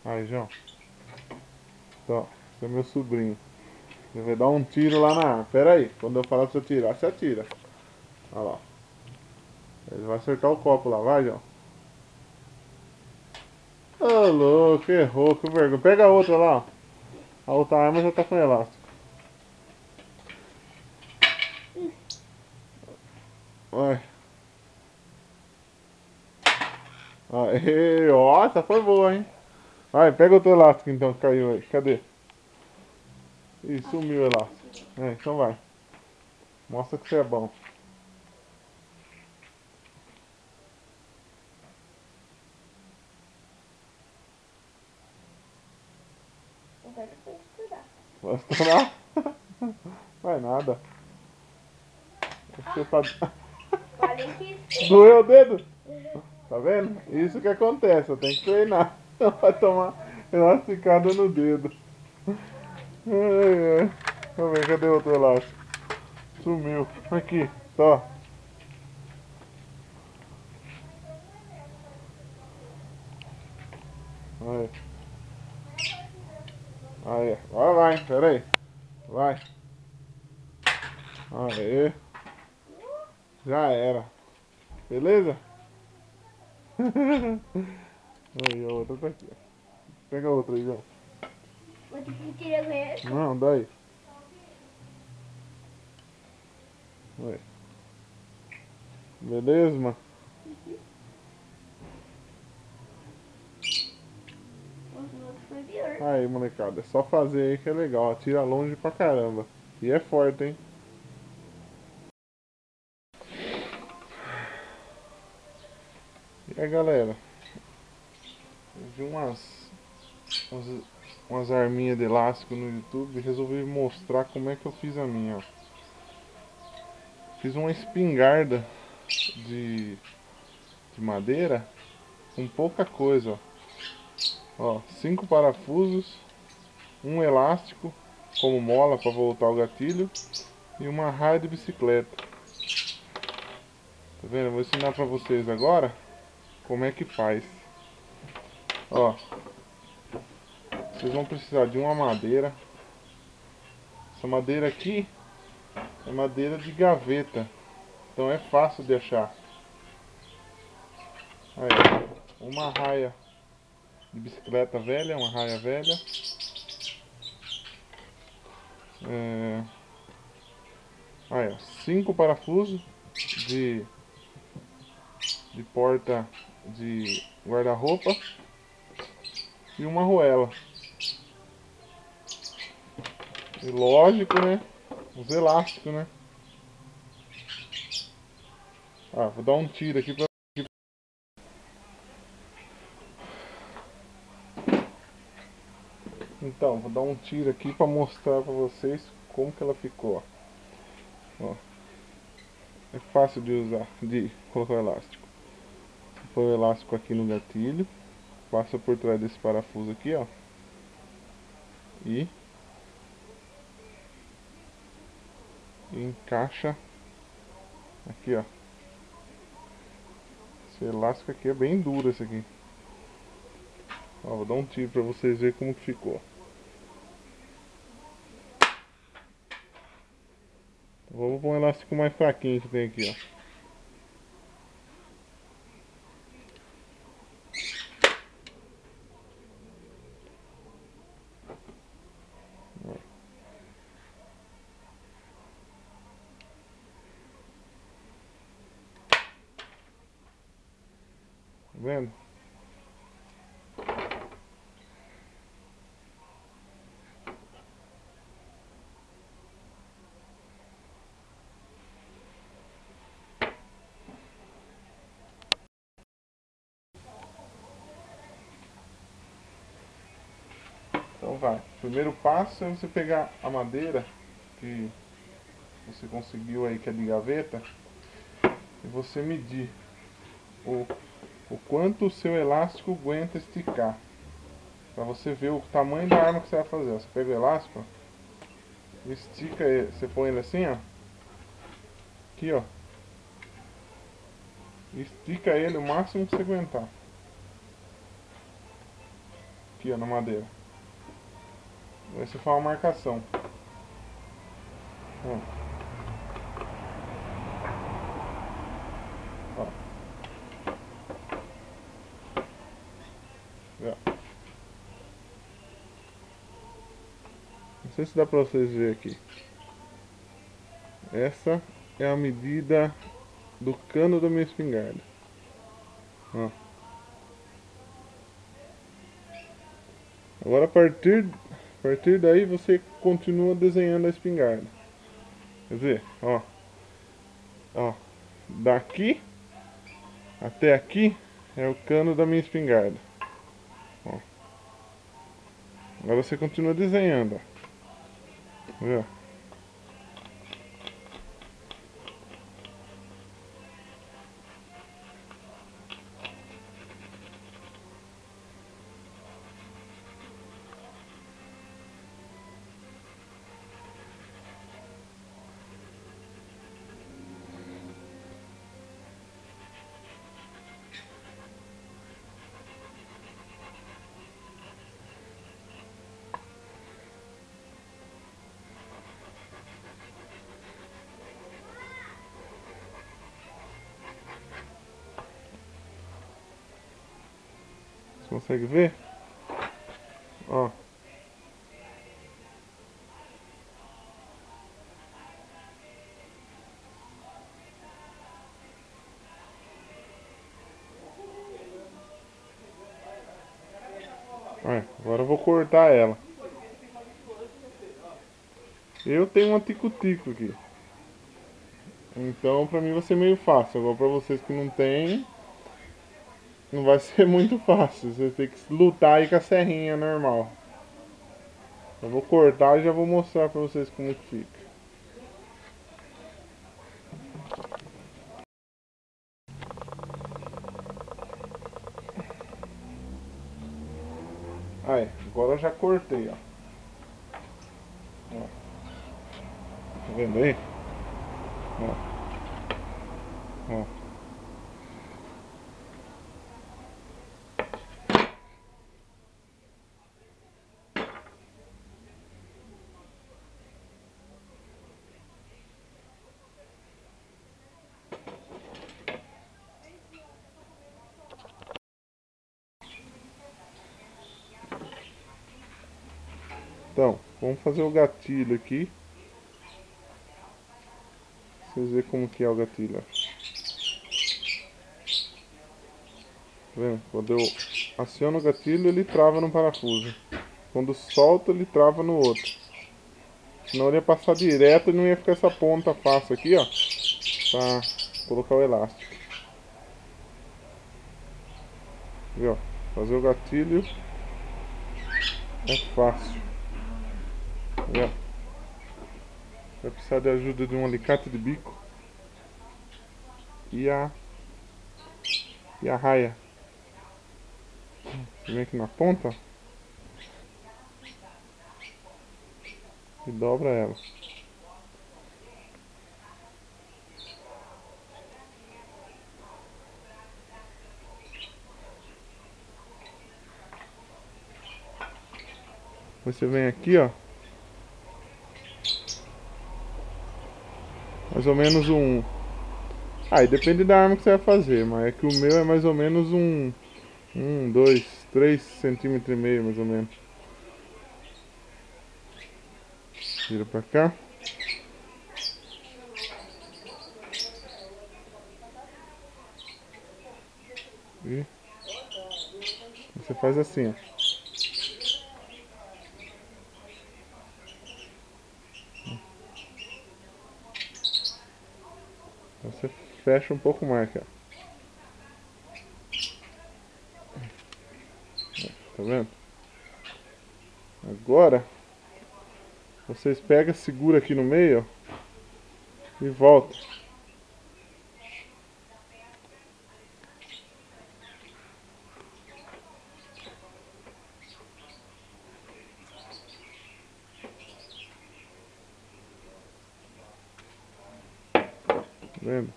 Aí, João. Então, esse é meu sobrinho. Ele vai dar um tiro lá na arma. Pera aí, quando eu falar pra você atirar, você atira. Olha lá. Ele vai acertar o copo lá, vai, João. Ô, louco, errou, que vergonha. Pega a outra lá, ó. A outra arma já tá com elástico. Vai. Aê, ó, essa foi boa, hein? Vai, pega outro elástico então que caiu aí. Cadê? Ih, sumiu o elástico. É, então vai. Mostra que você é bom. Agora foi estourar. Vai estourar? Vai nada. Você tá... Falei que sim. Doeu o dedo? Tá vendo? Isso que acontece, eu tenho que treinar. Não vai tomar elasticada no dedo. Ai, ai. Vamos ver, cadê o outro elástico? Sumiu. Aqui, só. Aí. Aí. Agora vai, pera aí. Vai. Aê. Já era. Beleza? Aí, a outra tá aqui. Pega a outra aí, João. Vou ter que tirar mesmo. Não, daí. Aí. Beleza, mano? O outro foi pior. Aí, molecada. É só fazer aí que é legal. Atira longe pra caramba. E é forte, hein? E aí, galera. Eu vi umas, umas arminhas de elástico no YouTube e resolvi mostrar como é que eu fiz a minha, ó. Fiz uma espingarda de, de madeira com pouca coisa, ó. 5 parafusos, um elástico como mola para voltar o gatilho e uma raia de bicicleta. Tá vendo? Eu vou ensinar para vocês agora como é que faz. Ó, vocês vão precisar de uma madeira. Essa madeira aqui é madeira de gaveta, então é fácil de achar. Aí, uma raia de bicicleta velha, uma raia velha. É, aí, ó, 5 parafusos de, de porta de guarda-roupa e uma arruela. E lógico, né? Os elásticos, né? Ah, vou dar um tiro aqui pra... Então, vou dar um tiro aqui pra mostrar pra vocês como que ela ficou. Ó, é fácil de usar, de colocar o elástico. Põe o elástico aqui no gatilho, passa por trás desse parafuso aqui, ó. E encaixa aqui, ó. Esse elástico aqui é bem duro, esse aqui. Ó, vou dar um tiro pra vocês verem como que ficou. Vou pôr um elástico mais fraquinho que tem aqui, ó. Tá vendo? Então vai. O primeiro passo é você pegar a madeira que você conseguiu aí, que é de gaveta, e você medir o, o quanto o seu elástico aguenta esticar. Pra você ver o tamanho da arma que você vai fazer. Você pega o elástico, ó, estica ele, você põe ele assim, ó. Aqui, ó. Estica ele o máximo que você aguentar. Aqui, ó, na madeira. Aí você faz uma marcação. Ó. Ó. Ó. Não sei se dá pra vocês verem aqui. Essa é a medida do cano da minha espingarda. Ó. Agora a partir daí você continua desenhando a espingarda. Quer ver? Ó. Ó. Daqui até aqui é o cano da minha espingarda. Ó. Agora você continua desenhando, ó. Tá vendo? Você consegue ver? Ó. Agora eu vou cortar ela. Eu tenho uma tico-tico aqui. Então pra mim vai ser meio fácil. Agora pra vocês que não tem, não vai ser muito fácil. Você tem que lutar aí com a serrinha normal. Eu vou cortar e já vou mostrar pra vocês como que fica. Aí, agora eu já cortei, ó. Ó. Tá vendo aí? Ó. Ó. Então, vamos fazer o gatilho aqui. Pra vocês verem como que é o gatilho, ó. Tá vendo? Quando eu aciono o gatilho, ele trava no parafuso. Quando solto, ele trava no outro. Senão ele ia passar direto e não ia ficar essa ponta fácil aqui, ó. Pra colocar o elástico. Viu? Fazer o gatilho é fácil. Viu? Vai precisar de ajuda de um alicate de bico. E a raia. Você vem aqui na ponta, ó, e dobra ela. Você vem aqui, ó. Mais ou menos um... Ah, e depende da arma que você vai fazer, mas é que o meu é mais ou menos um... 2, 3 centímetros e meio, mais ou menos. Vira pra cá. E você faz assim, ó. Então você fecha um pouco mais aqui, ó. Tá vendo? Agora vocês pegam, segura aqui no meio, ó, e volta. Tá vendo?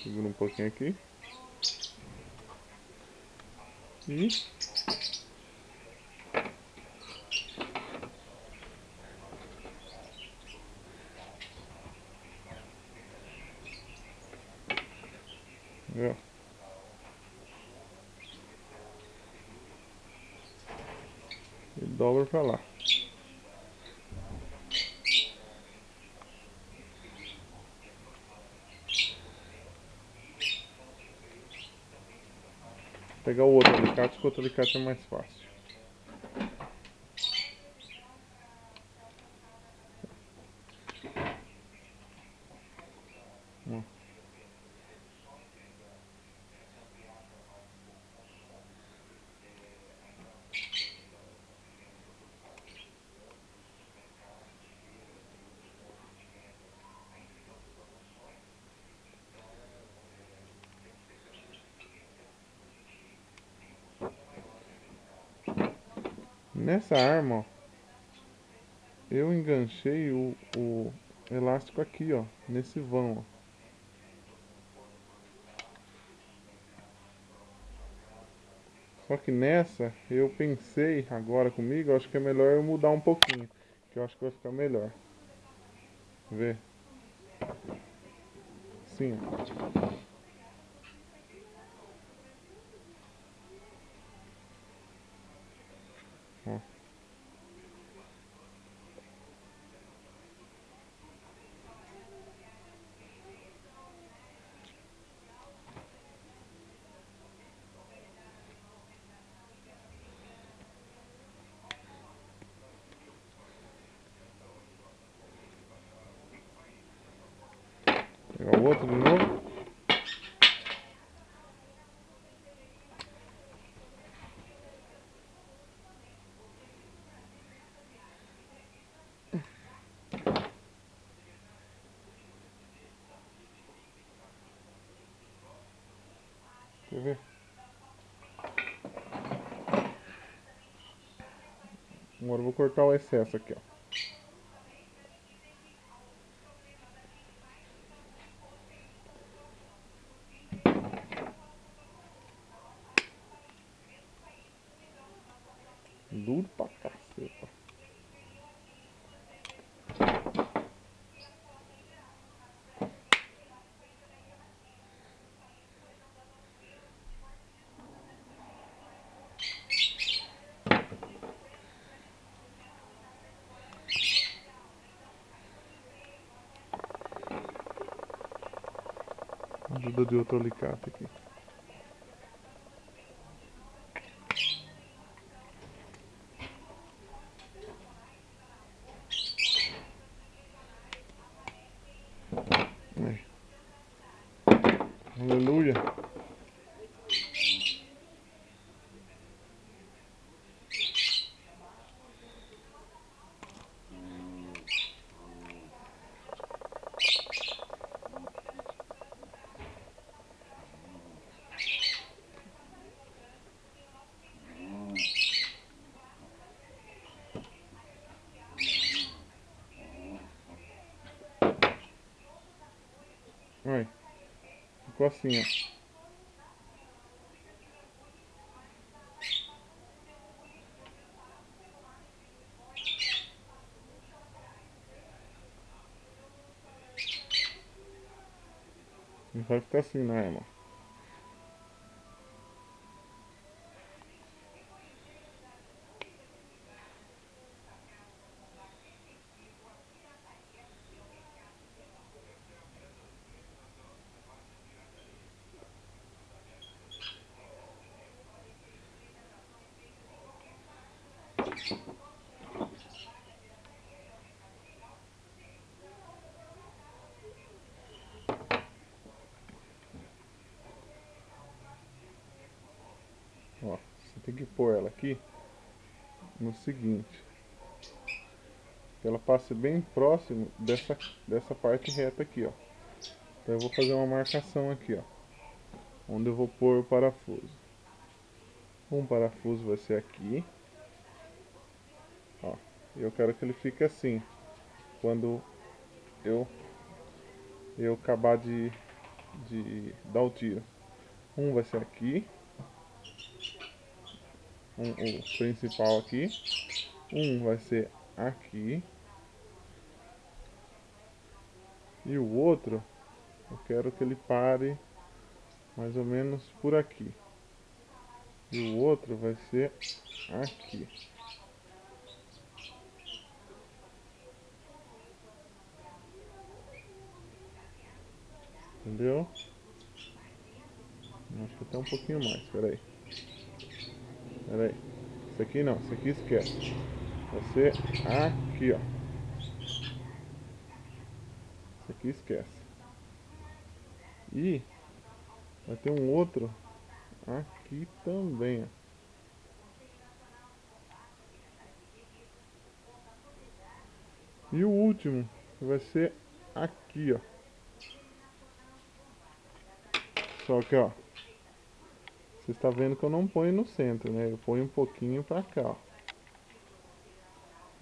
Segura um pouquinho aqui. E ó. E dobra pra lá. Vou pegar o outro alicate, que o outro alicate é mais fácil. Ó. Nessa arma, ó, eu enganchei o elástico aqui, ó, nesse vão, ó. Só que nessa, eu pensei agora comigo, eu acho que é melhor eu mudar um pouquinho, que eu acho que vai ficar melhor. Vê? Sim, ó. Pegar o outro de novo. Quer ver? Agora eu vou cortar o excesso aqui, ó. Duro pra caceta. Ajuda de outro alicate aqui. Aí. Aleluia. Aí. Ficou assim, ó. E vai ficar assim na arma. Ó, você tem que pôr ela aqui no seguinte, que ela passe bem próximo dessa parte reta aqui, ó. Então eu vou fazer uma marcação aqui, ó, onde eu vou pôr o parafuso. Um parafuso vai ser aqui, ó. E eu quero que ele fique assim, quando eu acabar de de dar o tiro. Um vai ser aqui, o principal aqui. Um vai ser aqui. E o outro, eu quero que ele pare mais ou menos por aqui. E o outro vai ser aqui. Entendeu? Acho que até um pouquinho mais, peraí. Peraí. Isso aqui não, isso aqui esquece. Vai ser aqui, ó. Isso aqui esquece. E vai ter um outro aqui também, ó. E o último vai ser aqui, ó. Só que, ó, você está vendo que eu não ponho no centro, né? Eu ponho um pouquinho pra cá, ó.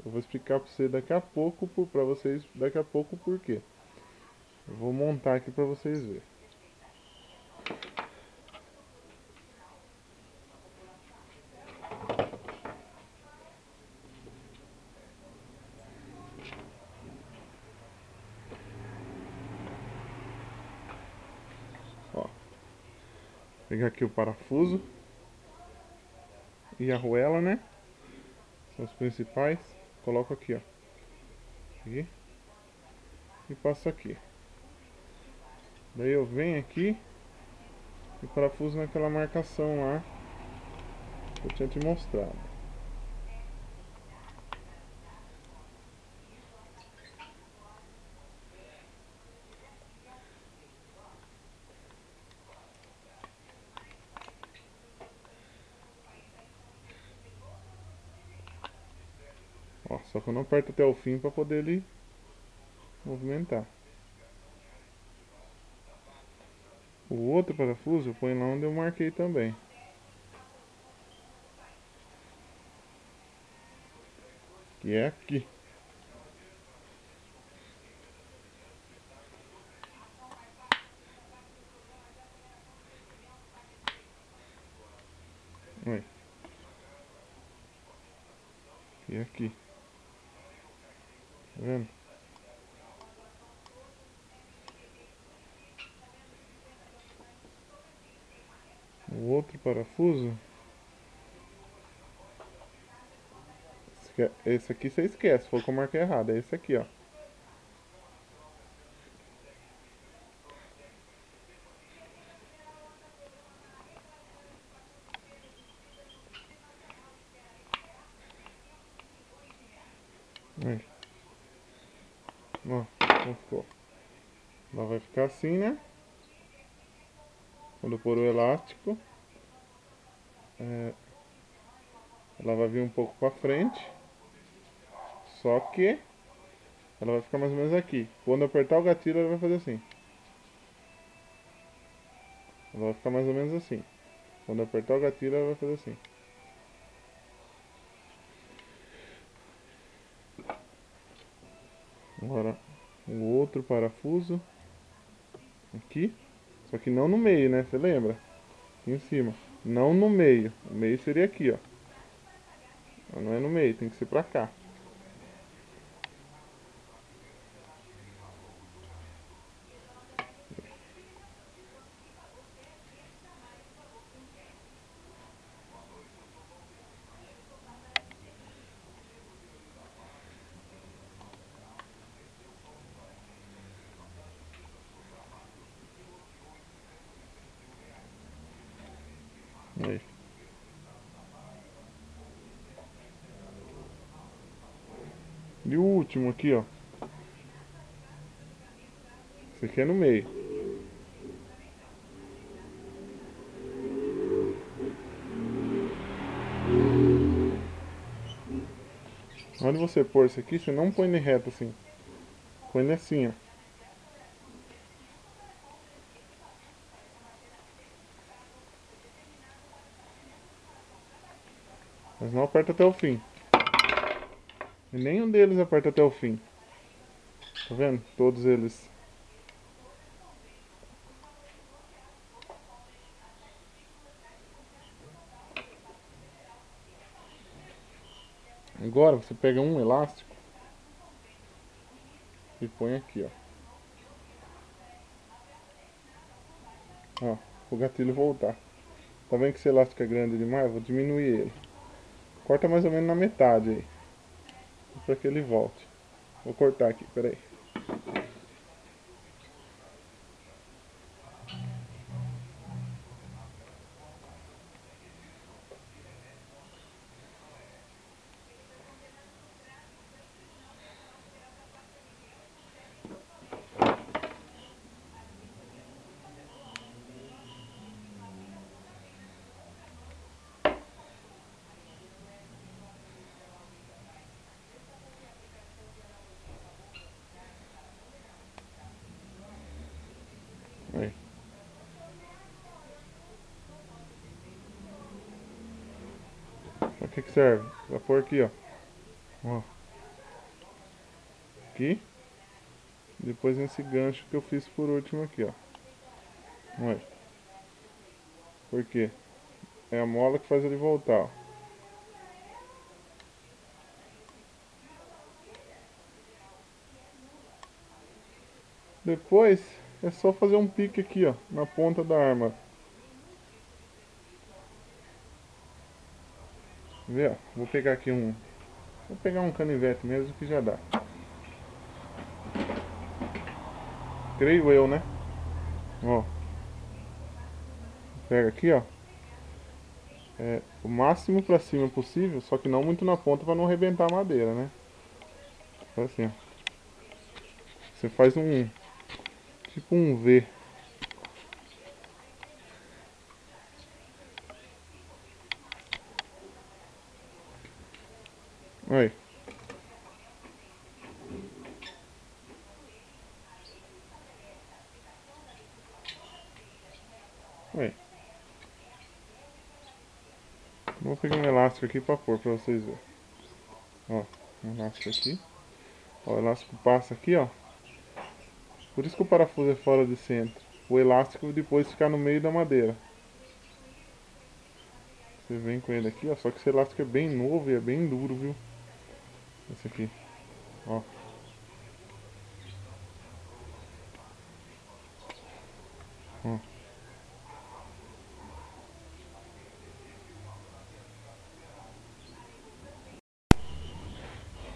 Eu vou explicar pra você daqui a pouco, pra vocês daqui a pouco o porquê. Eu vou montar aqui pra vocês verem. Ó, vou pegar aqui o parafuso e a arruela, né? São os principais. Coloco aqui, ó. Aqui. E passo aqui. Daí eu venho aqui e parafuso naquela marcação lá que eu tinha te mostrado. Ó, só que eu não aperto até o fim para poder ele movimentar. O outro parafuso eu ponho lá onde eu marquei também. Que é aqui. Aí. E aqui. Tá vendo? O outro parafuso. Esse aqui você esquece, foi que eu marquei errado. É esse aqui, ó. Aí. Ó, como ficou. Ela vai ficar assim, né? Quando eu pôr o elástico, ela vai vir um pouco pra frente. Só que ela vai ficar mais ou menos aqui. Quando eu apertar o gatilho, ela vai fazer assim. Ela vai ficar mais ou menos assim. Quando eu apertar o gatilho, ela vai fazer assim. Agora, o outro parafuso. Aqui. Só que não no meio, né? Você lembra? Aqui em cima. Não no meio. O meio seria aqui, ó. Não é no meio, tem que ser pra cá. Aí. E o último aqui, ó. Esse aqui é no meio. Onde você pôr isso aqui, você não põe ele reto assim. Põe ele assim, ó. Mas não aperta até o fim. E nenhum deles aperta até o fim. Tá vendo? Todos eles. Agora você pega um elástico e põe aqui, ó. Ó, o gatilho voltar. Tá vendo que esse elástico é grande demais? Eu vou diminuir ele. Corta mais ou menos na metade aí, para que ele volte. Vou cortar aqui, peraí. Aí. Pra que serve? Pra pôr aqui, ó. Aqui. Depois nesse gancho que eu fiz por último aqui, ó. Olha. Por quê? É a mola que faz ele voltar, ó. Depois é só fazer um pique aqui, ó, na ponta da arma. Vê, ó. Vou pegar aqui um... Vou pegar um canivete mesmo que já dá. Creio eu, né? Ó. Pega aqui, ó. O máximo pra cima possível, só que não muito na ponta pra não arrebentar a madeira, né? Assim, ó. Você faz um... Tipo um V. Aí. Aí. Vou pegar um elástico aqui pra pôr, pra vocês verem. Ó, um elástico aqui. Ó, o elástico passa aqui, ó. Por isso que o parafuso é fora de centro. O elástico depois fica no meio da madeira. Você vem com ele aqui, ó. Só que esse elástico é bem novo e é bem duro, viu? Esse aqui, ó. Ó.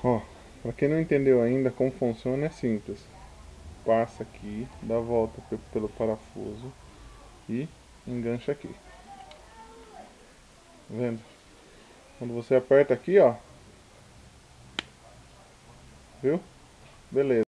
Ó, pra quem não entendeu ainda como funciona, é simples. Passa aqui, dá a volta pelo parafuso e engancha aqui. Tá vendo? Quando você aperta aqui, ó. Viu? Beleza.